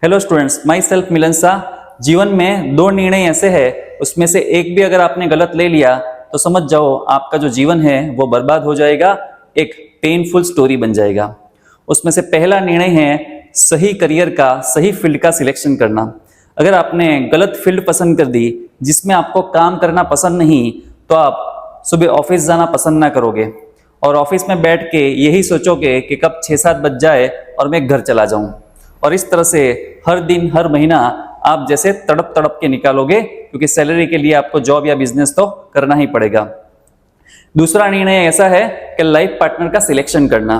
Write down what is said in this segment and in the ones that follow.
Hello students, my self मिलन शाह। जीवन में दो निर्णय ऐसे हैं, उसमें से एक भी अगर आपने गलत ले लिया तो समझ जाओ आपका जो जीवन है वो बर्बाद हो जाएगा, एक पेनफुल स्टोरी बन जाएगा। उसमें से पहला निर्णय है सही करियर का, सही फील्ड का सिलेक्शन करना। अगर आपने गलत फील्ड पसंद कर दी जिसमें आपको काम करना पसंद नहीं, तो आप सुबह ऑफिस जाना पसंद ना करोगे और ऑफिस में बैठ के यही सोचोगे कि कब 6-7 बज जाए और मैं घर चला जाऊं। और इस तरह से हर दिन हर महीना आप जैसे तड़प तड़प के निकालोगे, क्योंकि सैलरी के लिए आपको जॉब या बिजनेस तो करना ही पड़ेगा। दूसरा निर्णय ऐसा है कि लाइफ पार्टनर का सिलेक्शन करना।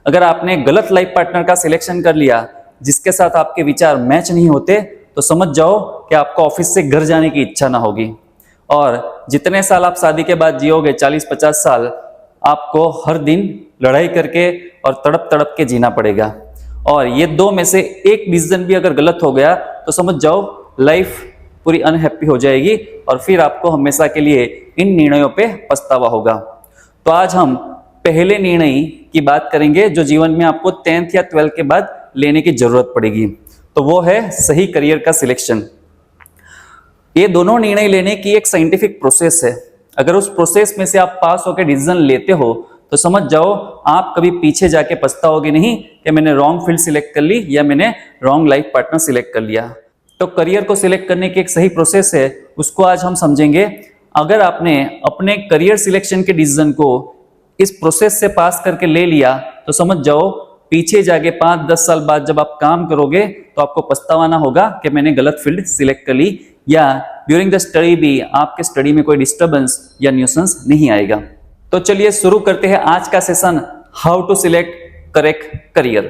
अगर आपने गलत लाइफ पार्टनर का सिलेक्शन कर लिया जिसके साथ आपके विचार मैच नहीं होते, तो समझ जाओ कि आपको ऑफिस से घर जाने की इच्छा ना होगी। और जितने साल आप शादी के बाद जियोगे, 40-50 साल, आपको हर दिन लड़ाई करके और तड़प तड़प के जीना पड़ेगा। और ये दो में से एक डिसीजन भी अगर गलत हो गया तो समझ जाओ लाइफ पूरी अनहैप्पी हो जाएगी और फिर आपको हमेशा के लिए इन निर्णयों पे पछतावा होगा। तो आज हम पहले निर्णय की बात करेंगे जो जीवन में आपको 10th या 12th के बाद लेने की जरूरत पड़ेगी, तो वो है सही करियर का सिलेक्शन। ये दोनों निर्णय लेने की एक साइंटिफिक प्रोसेस है। अगर उस प्रोसेस में से आप पास होकर डिसीजन लेते हो तो समझ जाओ आप कभी पीछे जाके पछताओगे नहीं कि मैंने रॉन्ग फील्ड सिलेक्ट कर ली या मैंने रॉन्ग लाइफ पार्टनर सिलेक्ट कर लिया। तो करियर को सिलेक्ट करने की एक सही प्रोसेस है, उसको आज हम समझेंगे। अगर आपने अपने करियर सिलेक्शन के डिसीजन को इस प्रोसेस से पास करके ले लिया तो समझ जाओ पीछे जाके 5-10 साल बाद जब आप काम करोगे तो आपको पछतावा ना होगा कि मैंने गलत फील्ड सिलेक्ट कर ली, या ड्यूरिंग द स्टडी भी आपके स्टडी में कोई डिस्टर्बेंस या न्यूसेंस नहीं आएगा। तो चलिए शुरू करते हैं आज का session, how to select correct career.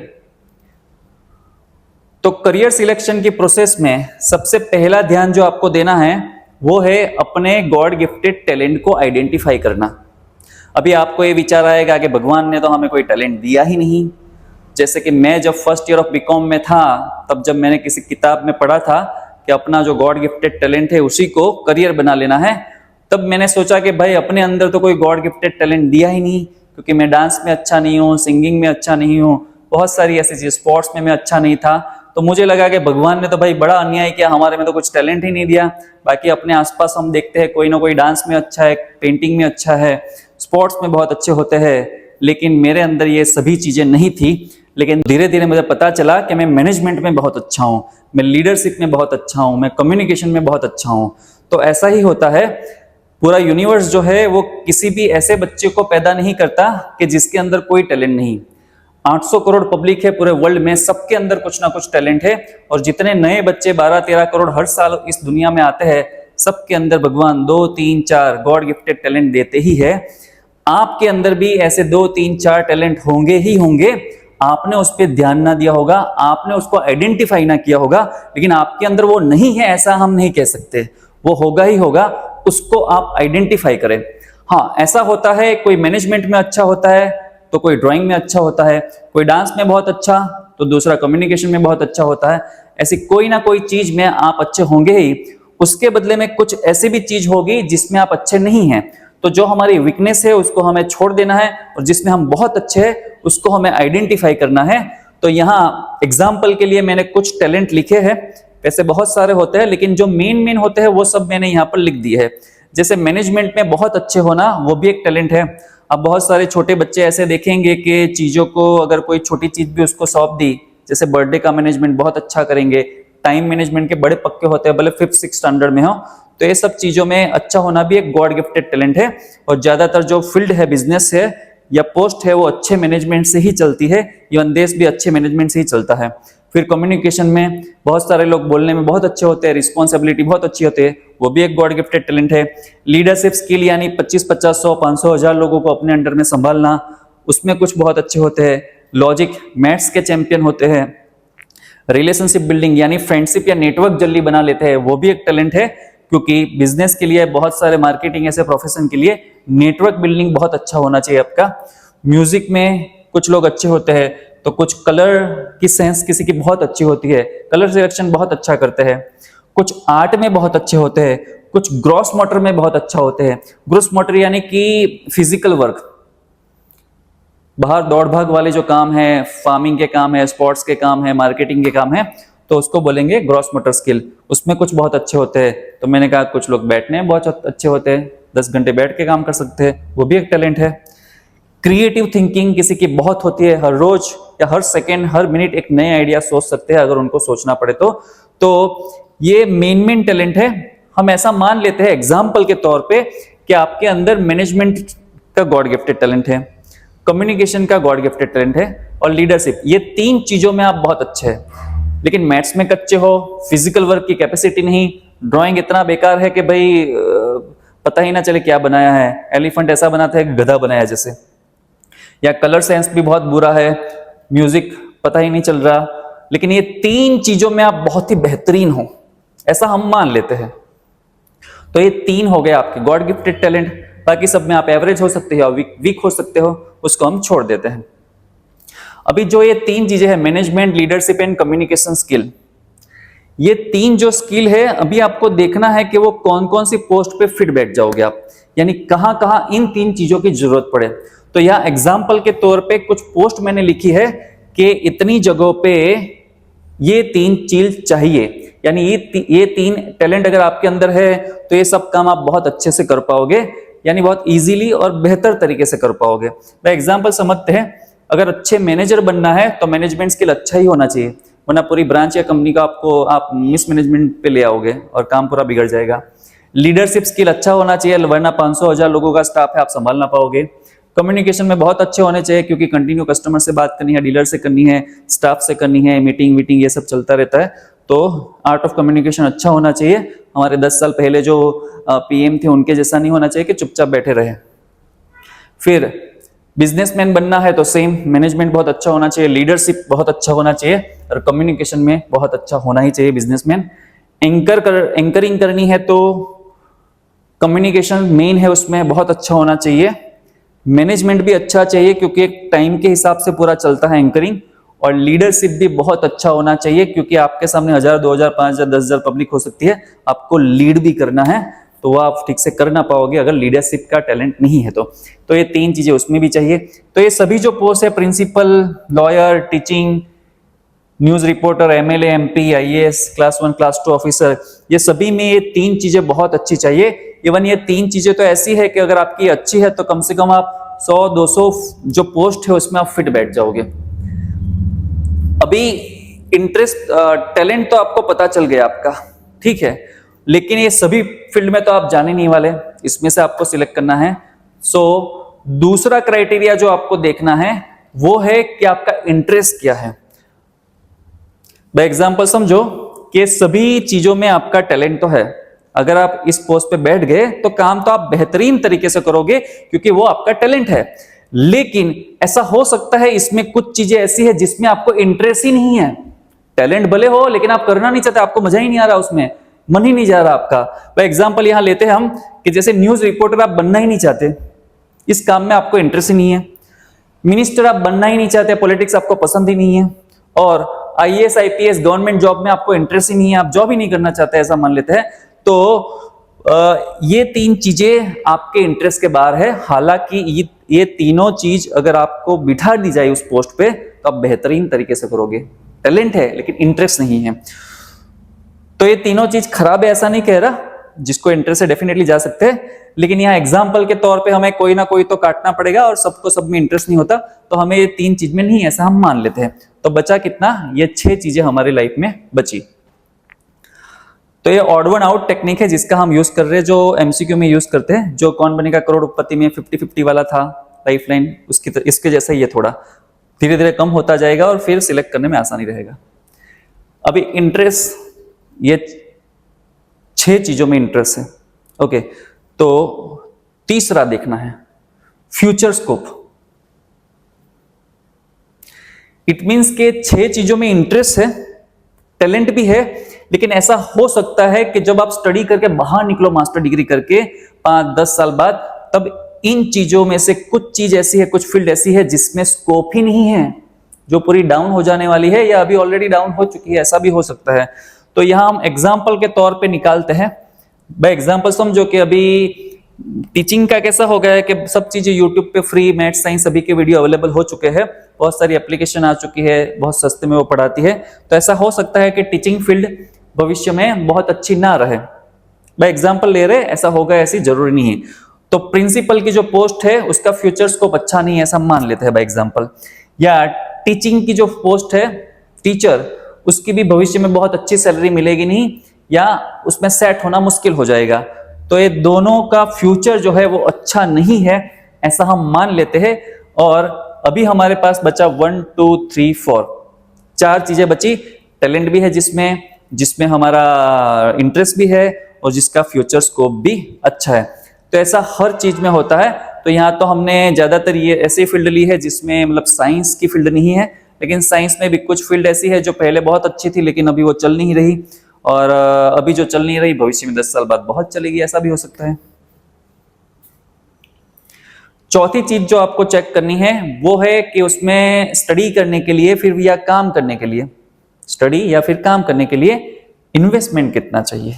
तो करियर सिलेक्शन की प्रोसेस में सबसे पहला ध्यान जो आपको देना है वो है अपने गॉड गिफ्टेड टैलेंट को आइडेंटिफाई करना। अभी आपको ये विचार आएगा कि भगवान ने तो हमें कोई टैलेंट दिया ही नहीं। जैसे कि मैं जब फर्स्ट ईयर ऑफ बीकॉम में था, तब जब मैंने किसी किताब में पढ़ा था कि अपना जो गॉड गिफ्टेड टैलेंट है उसी को करियर बना लेना है, तब मैंने सोचा कि भाई अपने अंदर तो कोई गॉड गिफ्टेड टैलेंट दिया ही नहीं, क्योंकि मैं डांस में अच्छा नहीं हूँ, सिंगिंग में अच्छा नहीं हूँ, बहुत सारी ऐसी चीज, स्पोर्ट्स में मैं अच्छा नहीं था। तो मुझे लगा कि भगवान ने तो भाई बड़ा अन्याय किया, हमारे में तो कुछ टैलेंट ही नहीं दिया। बाकी अपने आसपास हम देखते हैं कोई ना कोई डांस में अच्छा है, पेंटिंग में अच्छा है, स्पोर्ट्स में बहुत अच्छे होते हैं, लेकिन मेरे अंदर ये सभी चीजें नहीं थी। लेकिन धीरे धीरे मुझे पता चला कि मैं मैनेजमेंट में बहुत अच्छा हूँ, मैं लीडरशिप में बहुत अच्छा हूँ, मैं कम्युनिकेशन में बहुत अच्छा हूँ। तो ऐसा ही होता है, पूरा यूनिवर्स जो है वो किसी भी ऐसे बच्चे को पैदा नहीं करता कि जिसके अंदर कोई टैलेंट नहीं। 800 करोड़ पब्लिक है पूरे वर्ल्ड में, सबके अंदर कुछ ना कुछ टैलेंट है। और जितने नए बच्चे 12-13 करोड़ हर साल इस दुनिया में आते हैं, सबके अंदर भगवान 2-3-4 गॉड गिफ्टेड टैलेंट देते ही है। आपके अंदर भी ऐसे 2-3-4 टैलेंट होंगे ही होंगे। आपने उस पर ध्यान ना दिया होगा, आपने उसको आइडेंटिफाई ना किया होगा, लेकिन आपके अंदर वो नहीं है ऐसा हम नहीं कह सकते, वो होगा ही होगा। उसको आप आइडेंटिफाई करें। हाँ, ऐसा होता है, कोई मैनेजमेंट में अच्छा होता है तो कोई ड्राइंग में अच्छा होता है, कोई डांस में बहुत अच्छा तो दूसरा कम्युनिकेशन में बहुत अच्छा होता है। ऐसी कोई ना कोई चीज में आप अच्छे होंगे ही, उसके बदले में कुछ ऐसी भी चीज होगी जिसमें आप अच्छे नहीं हैं। तो जो हमारी वीकनेस है उसको हमें छोड़ देना है और जिसमें हम बहुत अच्छे हैं उसको हमें आइडेंटिफाई करना है। तो यहाँ एग्जाम्पल के लिए मैंने कुछ टैलेंट लिखे हैं, वैसे बहुत सारे होते हैं लेकिन जो मेन होते हैं वो सब मैंने यहाँ पर लिख दिए है। जैसे मैनेजमेंट में बहुत अच्छे होना, वो भी एक टैलेंट है। अब बहुत सारे छोटे बच्चे ऐसे देखेंगे कि चीजों को अगर कोई छोटी चीज भी उसको सौंप दी, जैसे बर्थडे का मैनेजमेंट बहुत अच्छा करेंगे, टाइम मैनेजमेंट के बड़े पक्के होते हैं, भले 5th-6th स्टैंडर्ड में हो। तो ये सब चीजों में अच्छा होना भी एक गॉड गिफ्टेड टैलेंट है। और ज्यादातर जो फील्ड है, बिजनेस है या पोस्ट है, वो अच्छे मैनेजमेंट से ही चलती है। इवन देश भी अच्छे मैनेजमेंट से ही चलता है। फिर कम्युनिकेशन में बहुत सारे लोग बोलने में बहुत अच्छे होते हैं, रिस्पॉन्सिबिलिटी बहुत अच्छी होती है, वो भी एक गॉड गिफ्टेड टैलेंट है। लीडरशिप स्किल यानी 25-50, 100, 500, 1000 लोगों को अपने अंडर में संभालना, उसमें कुछ बहुत अच्छे होते हैं। लॉजिक, मैथ्स के चैंपियन होते हैं। रिलेशनशिप बिल्डिंग यानी फ्रेंडशिप या नेटवर्क जल्दी बना लेते हैं, वो भी एक टैलेंट है, क्योंकि बिजनेस के लिए, बहुत सारे मार्केटिंग ऐसे प्रोफेशन के लिए नेटवर्क बिल्डिंग बहुत अच्छा होना चाहिए आपका। म्यूजिक में कुछ लोग अच्छे होते हैं, तो कुछ कलर की सेंस किसी की बहुत अच्छी होती है, कलर सिलेक्शन बहुत अच्छा करते हैं। कुछ आर्ट में बहुत अच्छे होते हैं, कुछ ग्रॉस मोटर में बहुत अच्छा होते हैं। ग्रॉस मोटर यानी कि फिजिकल वर्क, बाहर दौड़ भाग वाले जो काम है, फार्मिंग के काम है, स्पोर्ट्स के काम है, मार्केटिंग के काम है, तो उसको बोलेंगे ग्रॉस मोटर स्किल। उसमें कुछ बहुत अच्छे होते हैं, तो मैंने कहा कुछ लोग बैठने में बहुत अच्छे होते हैं, 10 घंटे बैठ के काम कर सकते हैं, वो भी एक टैलेंट है। क्रिएटिव थिंकिंग किसी की बहुत होती है, हर रोज या हर सेकेंड हर मिनट एक नए आइडिया सोच सकते हैं अगर उनको सोचना पड़े तो ये मेन टैलेंट है। हम ऐसा मान लेते हैं एग्जाम्पल के तौर पे कि आपके अंदर मैनेजमेंट का गॉड गिफ्टेड टैलेंट है, कम्युनिकेशन का गॉड गिफ्टेड टैलेंट है और लीडरशिप। ये 3 चीजों में आप बहुत अच्छे हैं, लेकिन मैथ्स में कच्चे हो, फिजिकल वर्क की कैपेसिटी नहीं, ड्राइंग इतना बेकार है कि भाई पता ही ना चले क्या बनाया है, एलिफेंट ऐसा बनाता है कि गधा बनाया जैसे, या कलर सेंस भी बहुत बुरा है, म्यूजिक पता ही नहीं चल रहा। लेकिन ये 3 चीजों में आप बहुत ही बेहतरीन हो, ऐसा हम मान लेते हैं। तो ये 3 हो गए आपके गॉड गिफ्टेड टैलेंट। बाकी सब में आप एवरेज हो सकते हो, वीक हो सकते हो, उसको हम छोड़ देते हैं। अभी जो ये 3 चीजें हैं, management, leadership and communication skill, ये 3 जो स्किल है अभी आपको देखना है कि वो कौन कौन सी पोस्ट पे फिट बैठ जाओगे आप, यानी कहां कहां इन 3 चीजों की जरूरत पड़े। तो यहां एग्जाम्पल के तौर पे कुछ पोस्ट मैंने लिखी है कि इतनी जगहों पे ये 3 चीज चाहिए, यानी ये 3 टैलेंट अगर आपके अंदर है तो ये सब काम आप बहुत अच्छे से कर पाओगे, यानी बहुत इजीली और बेहतर तरीके से कर पाओगे। मैं एग्जांपल समझते हैं, अगर अच्छे मैनेजर बनना है तो मैनेजमेंट स्किल अच्छा ही होना चाहिए, वरना पूरी ब्रांच या कंपनी का आप मिसमैनेजमेंट पे ले आओगे और काम पूरा बिगड़ जाएगा। लीडरशिप स्किल अच्छा होना चाहिए, वरना 500-1000 लोगों का स्टाफ है, आप संभाल ना पाओगे। कम्युनिकेशन में बहुत अच्छे होने चाहिए, क्योंकि कंटिन्यू कस्टमर से बात करनी है, डीलर से करनी है, स्टाफ से करनी है, मीटिंग ये सब चलता रहता है। तो आर्ट ऑफ कम्युनिकेशन अच्छा होना चाहिए। हमारे 10 साल पहले जो पीएम थे उनके जैसा नहीं होना चाहिए कि चुपचाप बैठे रहे। फिर बिजनेसमैन बनना है तो सेम, मैनेजमेंट बहुत अच्छा होना चाहिए, लीडरशिप बहुत अच्छा होना चाहिए और कम्युनिकेशन में बहुत अच्छा होना ही चाहिए बिजनेसमैन। एंकरिंग करनी है तो कम्युनिकेशन मेन है, उसमें बहुत अच्छा होना चाहिए। मैनेजमेंट भी अच्छा चाहिए क्योंकि एक टाइम के हिसाब से पूरा चलता है एंकरिंग, और लीडरशिप भी बहुत अच्छा होना चाहिए क्योंकि आपके सामने 1000, 2000, 5000, 10,000 पब्लिक हो सकती है, आपको लीड भी करना है, तो वो आप ठीक से कर ना पाओगे अगर लीडरशिप का टैलेंट नहीं है तो ये 3 चीजें उसमें भी चाहिए। तो ये सभी जो पोस्ट है, principal, lawyer, teaching, news reporter, MLA, MP, IAS, class 1, class 2 officer, ये सभी में ये 3 चीजें बहुत अच्छी चाहिए। इवन ये 3 चीजें तो ऐसी है कि अगर आपकी अच्छी है तो कम से कम आप 100-200 जो पोस्ट है उसमें आप फिट बैठ जाओगे। अभी इंटरेस्ट, टैलेंट तो आपको पता चल गया आपका, ठीक है, लेकिन ये सभी फील्ड में तो आप जाने नहीं वाले, इसमें से आपको सिलेक्ट करना है। सो दूसरा क्राइटेरिया जो आपको देखना है वो है कि आपका इंटरेस्ट क्या है। बाय एग्जांपल समझो कि सभी चीजों में आपका टैलेंट तो है, अगर आप इस पोस्ट पे बैठ गए तो काम तो आप बेहतरीन तरीके से करोगे क्योंकि वो आपका टैलेंट है। लेकिन ऐसा हो सकता है इसमें कुछ चीजें ऐसी है जिसमें आपको इंटरेस्ट ही नहीं है, टैलेंट भले हो लेकिन आप करना नहीं चाहते, आपको मजा ही नहीं आ रहा, उसमें मन ही नहीं जा रहा आपका। बाय एग्जांपल यहां लेते हैं हम कि जैसे न्यूज रिपोर्टर आप बनना ही नहीं चाहते, इस काम में आपको इंटरेस्ट ही नहीं है। मिनिस्टर आप बनना ही नहीं चाहते, पॉलिटिक्स आपको पसंद ही नहीं है। और आईएएस, आईपीएस, गवर्नमेंट जॉब में आपको इंटरेस्ट ही नहीं है, आप जॉब ही नहीं करना चाहते, ऐसा मान लेते हैं। तो ये 3 चीजें आपके इंटरेस्ट के बाहर है। हालांकि ये तीनों चीज अगर आपको बिठा दी जाए उस पोस्ट पे तो आप बेहतरीन तरीके से करोगे। टैलेंट है लेकिन इंटरेस्ट नहीं है, तो ये तीनों चीज खराब है ऐसा नहीं कह रहा, जिसको इंटरेस्ट है डेफिनेटली जा सकते हैं, लेकिन यहाँ एग्जाम्पल के तौर पे हमें कोई ना कोई तो काटना पड़ेगा और सबको सब में इंटरेस्ट नहीं होता, तो हमें ये 3 चीज में नहीं, ऐसा हम मान लेते हैं। तो बचा कितना, ये 6 चीजें हमारी लाइफ में बची। तो ये ऑड वन आउट टेक्निक है जिसका हम यूज कर रहे हैं, जो एमसीक्यू में यूज करते हैं, जो कौन बनेगा करोड़पति में 50-50 वाला था लाइफलाइन, उसकी इसके जैसा ही ये थोड़ा धीरे धीरे कम होता जाएगा और फिर सिलेक्ट करने में आसानी रहेगा। अभी इंटरेस्ट, ये 6 चीजों में इंटरेस्ट है, ओके। तो तीसरा देखना है फ्यूचर स्कोप। इट मींस के 6 चीजों में इंटरेस्ट है, टैलेंट भी है, लेकिन ऐसा हो सकता है कि जब आप स्टडी करके बाहर निकलो मास्टर डिग्री करके 5-10 साल बाद, तब इन चीजों में से कुछ चीज ऐसी है, कुछ फील्ड ऐसी है जिसमें स्कोप ही नहीं है, जो पूरी डाउन हो जाने वाली है या अभी ऑलरेडी डाउन हो चुकी है, ऐसा भी हो सकता है। तो यहां हम एग्जाम्पल के तौर पे निकालते हैं। बाय एग्जाम्पल समझो कि अभी टीचिंग का कैसा हो गया है कि सब चीजें यूट्यूब पे फ्री, मैथ्स, साइंस सभी के वीडियो अवेलेबल हो चुके हैं, बहुत सारी एप्लीकेशन आ चुकी है, बहुत सस्ते में वो पढ़ाती है। तो ऐसा हो सकता है कि टीचिंग फील्ड भविष्य में बहुत अच्छी ना रहे। भाई एग्जाम्पल ले रहे, ऐसा होगा ऐसी जरूरी नहीं है। तो प्रिंसिपल की जो पोस्ट है उसका फ्यूचर स्कोप अच्छा नहीं है, ऐसा मान लेते हैं बाय एग्जाम्पल। या टीचिंग की जो पोस्ट है टीचर, उसकी भी भविष्य में बहुत अच्छी सैलरी मिलेगी नहीं, या उसमें सेट होना मुश्किल हो जाएगा। तो ये दोनों का फ्यूचर जो है वो अच्छा नहीं है, ऐसा हम मान लेते हैं। और अभी हमारे पास बचा 1 2 3 4 4 चीजें बची। टैलेंट भी है जिसमें हमारा इंटरेस्ट भी है और जिसका फ्यूचर स्कोप भी अच्छा है। तो ऐसा हर चीज में होता है। तो यहाँ तो हमने ज्यादातर ये ऐसी फील्ड ली है जिसमें मतलब साइंस की फील्ड नहीं है, लेकिन साइंस में भी कुछ फील्ड ऐसी है जो पहले बहुत अच्छी थी लेकिन अभी वो चल नहीं रही, और अभी जो चल नहीं रही भविष्य में 10 साल बाद बहुत चलेगी, ऐसा भी हो सकता है। चौथी चीज जो आपको चेक करनी है वो है कि उसमें स्टडी करने के लिए फिर या काम करने के लिए, स्टडी या फिर काम करने के लिए इन्वेस्टमेंट कितना चाहिए।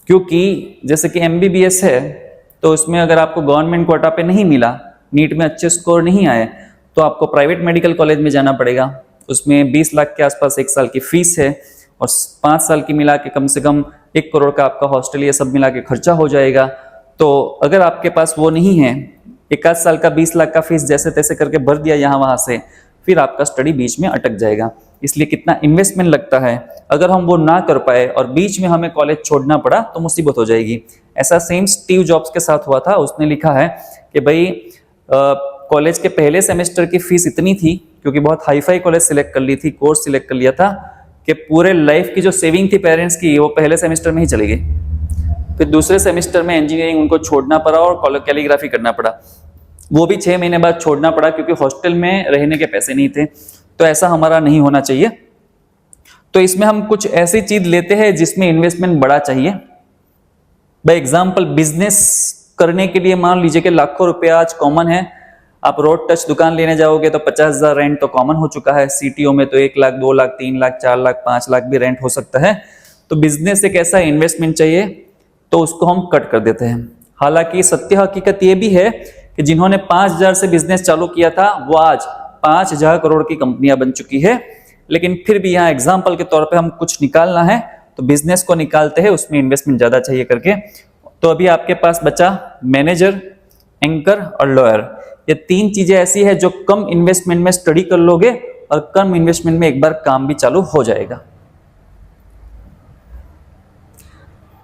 क्योंकि जैसे कि एमबीबीएस है तो उसमें अगर आपको गवर्नमेंट कोटा पे नहीं मिला, नीट में अच्छे स्कोर नहीं आए, तो आपको प्राइवेट मेडिकल कॉलेज में जाना पड़ेगा। उसमें 20 लाख के आसपास 1 साल की फीस है, और 5 साल की मिला के कम से कम 1 करोड़ का आपका हॉस्टल ये सब मिला के खर्चा हो जाएगा। तो अगर आपके पास वो नहीं है, 1 साल का 20 लाख का फीस जैसे तैसे करके भर दिया यहाँ वहां से, फिर आपका स्टडी बीच में अटक जाएगा। इसलिए कितना इन्वेस्टमेंट लगता है, अगर हम वो ना कर पाए और बीच में हमें कॉलेज छोड़ना पड़ा तो मुसीबत हो जाएगी। ऐसा सेम स्टीव जॉब्स के साथ हुआ था। उसने लिखा है कि भाई कॉलेज के पहले सेमेस्टर की फीस इतनी थी, क्योंकि बहुत हाई फाई कॉलेज सिलेक्ट कर ली थी, कोर्स सिलेक्ट कर लिया था, कि पूरे लाइफ की जो सेविंग थी पेरेंट्स की वो पहले सेमेस्टर में ही चली गई। फिर दूसरे सेमेस्टर में इंजीनियरिंग उनको छोड़ना पड़ा और कैलीग्राफी करना पड़ा, वो भी 6 महीने बाद छोड़ना पड़ा क्योंकि हॉस्टल में रहने के पैसे नहीं थे। तो ऐसा हमारा नहीं होना चाहिए। तो इसमें हम कुछ ऐसी चीज लेते हैं जिसमें इन्वेस्टमेंट बड़ा चाहिए। बाय एग्जांपल बिजनेस करने के लिए मान लीजिए कि लाखों रुपया आज कॉमन है। आप रोड टच दुकान लेने जाओगे तो 50,000 रेंट तो कॉमन हो चुका है। सीटीओ में तो 1 लाख 2 लाख 3 लाख 4 लाख 5 लाख भी रेंट हो सकता है। तो बिजनेस एक ऐसा इन्वेस्टमेंट चाहिए, तो उसको हम कट कर देते हैं। हालांकि सत्य हकीकत ये भी है कि जिन्होंने 5,000 से बिजनेस चालू किया था वो आज 5,000 करोड़ की कंपनियां बन चुकी है। लेकिन फिर भी यहाँ एग्जाम्पल के तौर पे हम कुछ निकालना है तो बिजनेस को निकालते हैं, उसमें इन्वेस्टमेंट ज्यादा चाहिए करके। तो अभी आपके पास बचा मैनेजर, एंकर और लॉयर। ये 3 चीजें ऐसी है जो कम इन्वेस्टमेंट में स्टडी कर लोगे और कम इन्वेस्टमेंट में एक बार काम भी चालू हो जाएगा।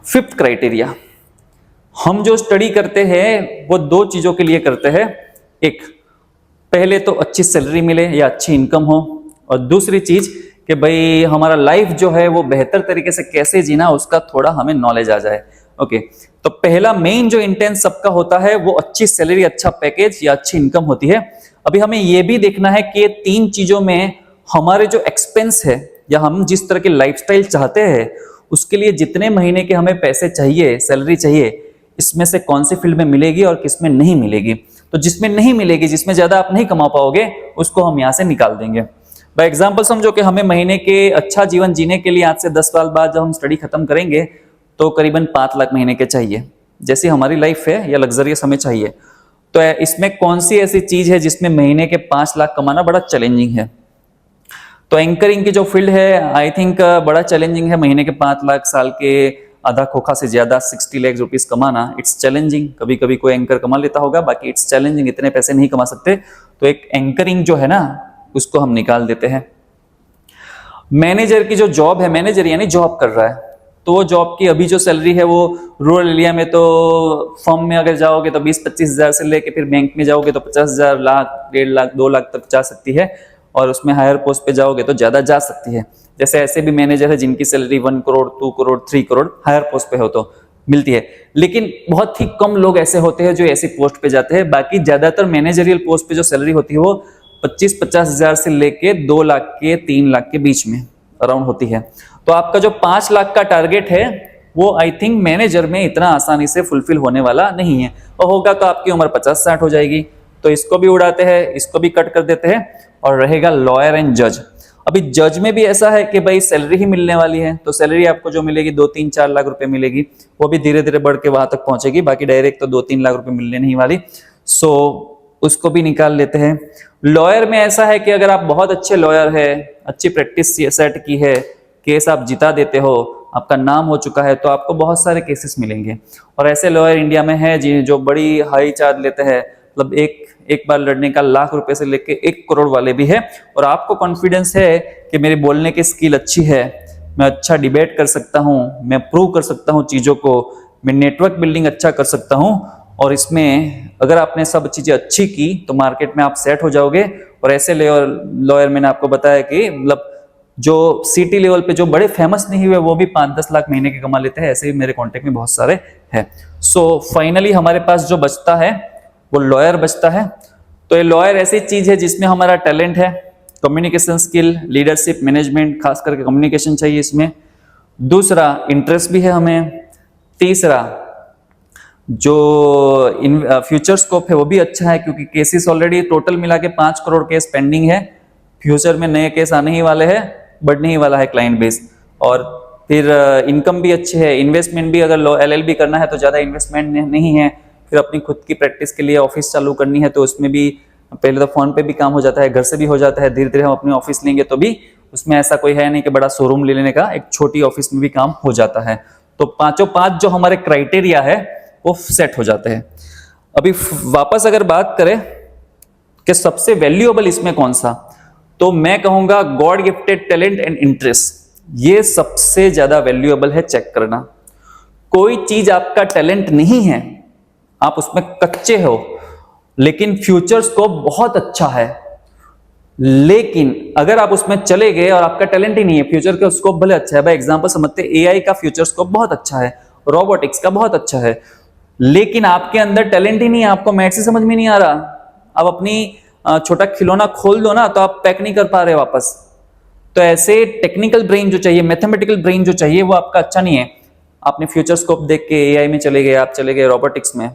5th क्राइटेरिया, हम जो स्टडी करते हैं वो 2 चीजों के लिए करते हैं। एक, पहले तो अच्छी सैलरी मिले या अच्छी इनकम हो, और दूसरी चीज कि भाई हमारा लाइफ जो है वो बेहतर तरीके से कैसे जीना उसका थोड़ा हमें नॉलेज आ जाए। ओके, तो पहला मेन जो इंटेंस सबका होता है वो अच्छी सैलरी, अच्छा पैकेज या अच्छी इनकम होती है। अभी हमें ये भी देखना है कि ये 3 चीजों में हमारे जो एक्सपेंस है या हम जिस तरह की लाइफस्टाइल चाहते हैं उसके लिए जितने महीने के हमें पैसे चाहिए, सैलरी चाहिए, इसमें से कौन सी फील्ड में मिलेगी और किसमें नहीं मिलेगी। तो जिसमें नहीं मिलेगी, जिसमें ज्यादा आप नहीं कमा पाओगे, उसको हम यहाँ से निकाल देंगे। बाय एग्जांपल समझो कि हमें महीने के अच्छा जीवन जीने के लिए आज से 10 साल बाद जब हम स्टडी खत्म करेंगे तो करीबन 5 लाख महीने के चाहिए, जैसी हमारी लाइफ है या लग्जरियस हमें चाहिए। तो इसमें कौन सी ऐसी चीज है जिसमें महीने के 5 लाख कमाना बड़ा चैलेंजिंग है? तो एंकरिंग की जो फील्ड है आई थिंक बड़ा चैलेंजिंग है। महीने के 5 लाख, साल के आधा खोखा से ज्यादा 60 लाख रुपीस कमाना, इट्स चैलेंजिंग। कभी कभी कोई एंकर कमा लेता होगा, बाकी इट्स चैलेंजिंग, इतने पैसे नहीं कमा सकते। तो एक एंकरिंग जो है ना उसको हम निकाल देते हैं। मैनेजर की जो जॉब है, मैनेजर यानी जॉब कर रहा है, तो वो जॉब की अभी जो सैलरी है वो रूरल एरिया में तो फर्म में अगर जाओगे तो 20-25 हजार से लेके फिर बैंक में जाओगे तो 50,000, लाख, 1.5 लाख, 2 लाख तक जा सकती है, और उसमें हायर पोस्ट पे जाओगे तो ज्यादा जा सकती है। जैसे ऐसे भी मैनेजर है जिनकी salary 1 crore, 2 crore, 3 crore higher post पे हो तो मिलती है। लेकिन बहुत ही कम लोग ऐसे होते हैं जो ऐसी पोस्ट पे जाते हैं। बाकी ज्यादातर मैनेजरियल पोस्ट पे जो सैलरी होती है वो 25-50 हजार से लेके 2 लाख के 3 लाख के बीच में अराउंड होती है। तो आपका जो 5 लाख का टारगेट है वो आई थिंक मैनेजर में इतना आसानी से फुलफिल होने वाला नहीं है, और होगा तो आपकी उम्र 50-60 हो जाएगी। तो इसको भी उड़ाते हैं, इसको भी कट कर देते हैं, और रहेगा लॉयर एंड जज। अभी जज में भी ऐसा है कि भाई सैलरी ही मिलने वाली है, तो सैलरी आपको जो मिलेगी 2-3-4 लाख रुपए मिलेगी, वो भी धीरे धीरे बढ़ के वहां तक पहुंचेगी। बाकी डायरेक्ट तो 2-3 लाख रुपए मिलने नहीं वाली। सो उसको भी निकाल लेते हैं। लॉयर में ऐसा है कि अगर आप बहुत अच्छे लॉयर है, अच्छी प्रैक्टिस सेट की है, केस आप जिता देते हो, आपका नाम हो चुका है, तो आपको बहुत सारे केसेस मिलेंगे। और ऐसे लॉयर इंडिया में है जो बड़ी हाई चार्ज लेते हैं, मतलब एक बार लड़ने का लाख रुपए से लेके 1 करोड़ वाले भी है। और आपको कॉन्फिडेंस है कि मेरी बोलने की स्किल अच्छी है, मैं अच्छा डिबेट कर सकता हूँ, मैं प्रूव कर सकता हूँ चीजों को, मैं नेटवर्क बिल्डिंग अच्छा कर सकता हूँ, और इसमें अगर आपने सब चीजें अच्छी की तो मार्केट में आप सेट हो जाओगे। और ऐसे लॉयर मैंने आपको बताया कि मतलब जो सिटी लेवल पे जो बड़े फेमस नहीं हुए वो भी 5-10 लाख महीने के कमा लेते हैं, ऐसे ही मेरे कांटेक्ट में बहुत सारे हैं। सो फाइनली हमारे पास जो बचता है वो लॉयर बचता है। तो ये लॉयर ऐसी चीज है जिसमें हमारा टैलेंट है, कम्युनिकेशन स्किल, लीडरशिप, मैनेजमेंट, खास करके कम्युनिकेशन चाहिए इसमें। दूसरा इंटरेस्ट भी है हमें। तीसरा जो फ्यूचर स्कोप है वो भी अच्छा है, क्योंकि केसेस ऑलरेडी टोटल मिला के 5 करोड़ केस पेंडिंग है। फ्यूचर में नए केस आने ही वाले हैं, बढ़ने ही वाला है क्लाइंट बेस। और फिर इनकम भी अच्छी है। इन्वेस्टमेंट भी अगर LLB करना है तो ज़्यादा इन्वेस्टमेंट नहीं है। फिर अपनी खुद की प्रैक्टिस के लिए ऑफिस चालू करनी है तो उसमें भी पहले तो फोन पे भी काम हो जाता है, घर से भी हो जाता है। धीरे धीरे हम अपनी ऑफिस लेंगे तो भी उसमें ऐसा कोई है नहीं कि बड़ा शोरूम ले लेने का, एक छोटी ऑफिस में भी काम हो जाता है। तो 5 जो हमारे क्राइटेरिया है वो सेट हो जाते हैं। अभी वापस अगर बात करें कि सबसे वैल्यूएबल इसमें कौन सा, तो मैं कहूंगा God gifted talent and interest, ये सबसे ज्यादा वैल्यूएबल है चेक करना। कोई चीज आपका टैलेंट नहीं है, आप उसमें कच्चे हो, लेकिन फ्यूचर स्कोप बहुत अच्छा है, लेकिन अगर आप उसमें चले गए और आपका टैलेंट ही नहीं है, फ्यूचर का स्कोप भले अच्छा है, भाई एग्जांपल समझते हैं, AI का फ्यूचर स्कोप बहुत अच्छा है, रोबोटिक्स का बहुत अच्छा है, लेकिन आपके अंदर टैलेंट ही नहीं है, आपको मैथ्स ही समझ में नहीं आ रहा, आप अपनी छोटा खिलौना खोल दो ना तो आप पैक नहीं कर पा रहे वापस। तो ऐसे टेक्निकल ब्रेन जो चाहिए, मैथमेटिकल ब्रेन जो चाहिए, वो आपका अच्छा नहीं है। आपने फ्यूचर स्कोप देख के AI में चले गए, आप चले गए रोबोटिक्स में,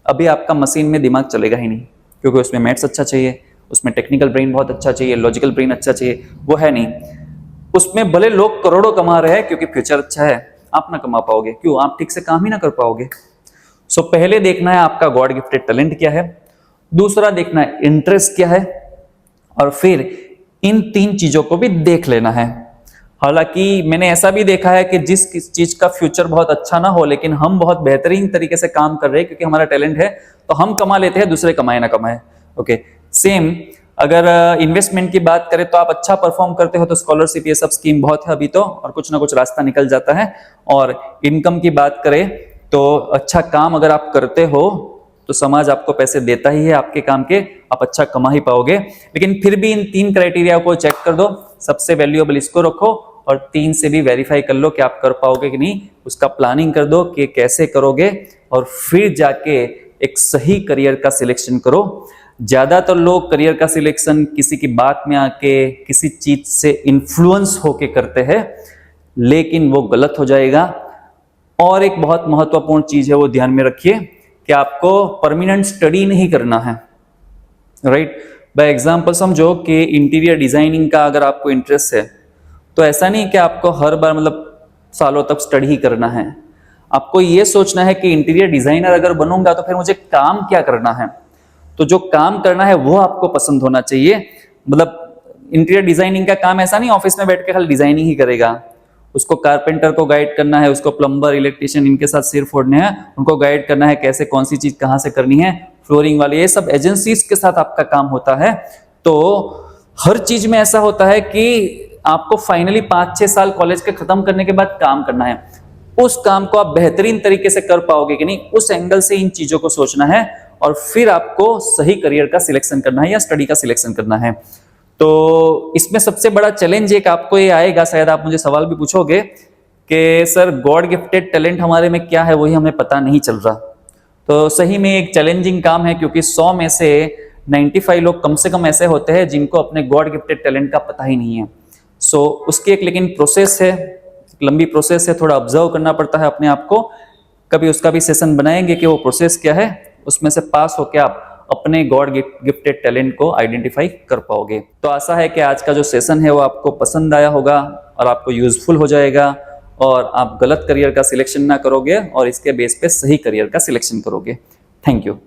अभी आपका मशीन में दिमाग चलेगा ही नहीं, क्योंकि उसमें मैथ्स अच्छा चाहिए, उसमें टेक्निकल ब्रेन बहुत अच्छा चाहिए, लॉजिकल ब्रेन अच्छा चाहिए, वो है नहीं। उसमें भले लोग करोड़ों कमा रहे हैं, क्योंकि फ्यूचर अच्छा है, आप ना कमा पाओगे। क्यों? आप ठीक से काम ही ना कर पाओगे। सो पहले देखना है आपका गॉड गिफ्टेड टैलेंट क्या है, दूसरा देखना है इंटरेस्ट क्या है, और फिर इन 3 चीजों को भी देख लेना है। हालांकि मैंने ऐसा भी देखा है कि जिस चीज का फ्यूचर बहुत अच्छा ना हो, लेकिन हम बहुत बेहतरीन तरीके से काम कर रहे हैं क्योंकि हमारा टैलेंट है, तो हम कमा लेते हैं, दूसरे कमाए ना कमाए। ओके, सेम अगर इन्वेस्टमेंट की बात करें तो आप अच्छा परफॉर्म करते हो तो स्कॉलरशिप, ये सब स्कीम बहुत है अभी तो, और कुछ ना कुछ रास्ता निकल जाता है। और इनकम की बात करें तो अच्छा काम अगर आप करते हो तो समाज आपको पैसे देता ही है आपके काम के, आप अच्छा कमा ही पाओगे। लेकिन फिर भी इन 3 क्राइटेरिया को चेक कर दो, सबसे वैल्यूएबल इसको रखो, और 3 से भी वेरीफाई कर लो कि आप कर पाओगे कि नहीं, उसका प्लानिंग कर दो कि कैसे करोगे, और फिर जाके एक सही करियर का सिलेक्शन करो। ज्यादातर लोग करियर का सिलेक्शन किसी की बात में आके, किसी चीज से इन्फ्लुएंस होके करते हैं, लेकिन वो गलत हो जाएगा। और एक बहुत महत्वपूर्ण चीज है, वो ध्यान में रखिए कि आपको परमानेंट स्टडी नहीं करना है, राइट। बाय एग्जांपल समझो कि इंटीरियर डिजाइनिंग का अगर आपको इंटरेस्ट है, तो ऐसा नहीं कि आपको हर बार मतलब सालों तक स्टडी ही करना है। आपको ये सोचना है कि इंटीरियर डिजाइनर अगर बनूंगा तो फिर मुझे काम क्या करना है, तो जो काम करना है वो आपको पसंद होना चाहिए। मतलब इंटीरियर डिजाइनिंग का काम ऐसा नहीं ऑफिस में बैठ के खाली डिजाइनिंग ही करेगा, उसको कारपेंटर को गाइड करना है, उसको प्लम्बर, इलेक्ट्रिशियन, इनके साथ सिर फोड़ने हैं, उनको गाइड करना है कैसे कौन सी चीज कहां से करनी है, फ्लोरिंग वाले, ये सब एजेंसीज के साथ आपका काम होता है। तो हर चीज में ऐसा होता है कि आपको फाइनली 5-6 साल कॉलेज के खत्म करने के बाद काम करना है, उस काम को आप बेहतरीन तरीके से कर पाओगे कि नहीं, उस एंगल से इन चीजों को सोचना है, और फिर आपको सही करियर का सिलेक्शन करना है या स्टडी का सिलेक्शन करना है। तो इसमें सबसे बड़ा चैलेंज एक आपको ये आएगा, शायद आप मुझे सवाल भी पूछोगे कि सर गॉड गिफ्टेड टैलेंट हमारे में क्या है, वही हमें पता नहीं चल रहा। तो सही में एक चैलेंजिंग काम है, क्योंकि 100 में से 95 लोग कम से कम ऐसे होते हैं जिनको अपने गॉड गिफ्टेड टैलेंट का पता ही नहीं है। सो उसकी एक लेकिन प्रोसेस है, लंबी प्रोसेस है, थोड़ा ऑब्जर्व करना पड़ता है अपने आप को। कभी उसका भी सेशन बनाएंगे कि वो प्रोसेस क्या है, उसमें से पास होकर आप अपने गॉड गिफ्टेड टैलेंट को आइडेंटिफाई कर पाओगे। तो आशा है कि आज का जो सेशन है वो आपको पसंद आया होगा और आपको यूजफुल हो जाएगा, और आप गलत करियर का सिलेक्शन ना करोगे और इसके बेस पे सही करियर का सिलेक्शन करोगे। Thank you.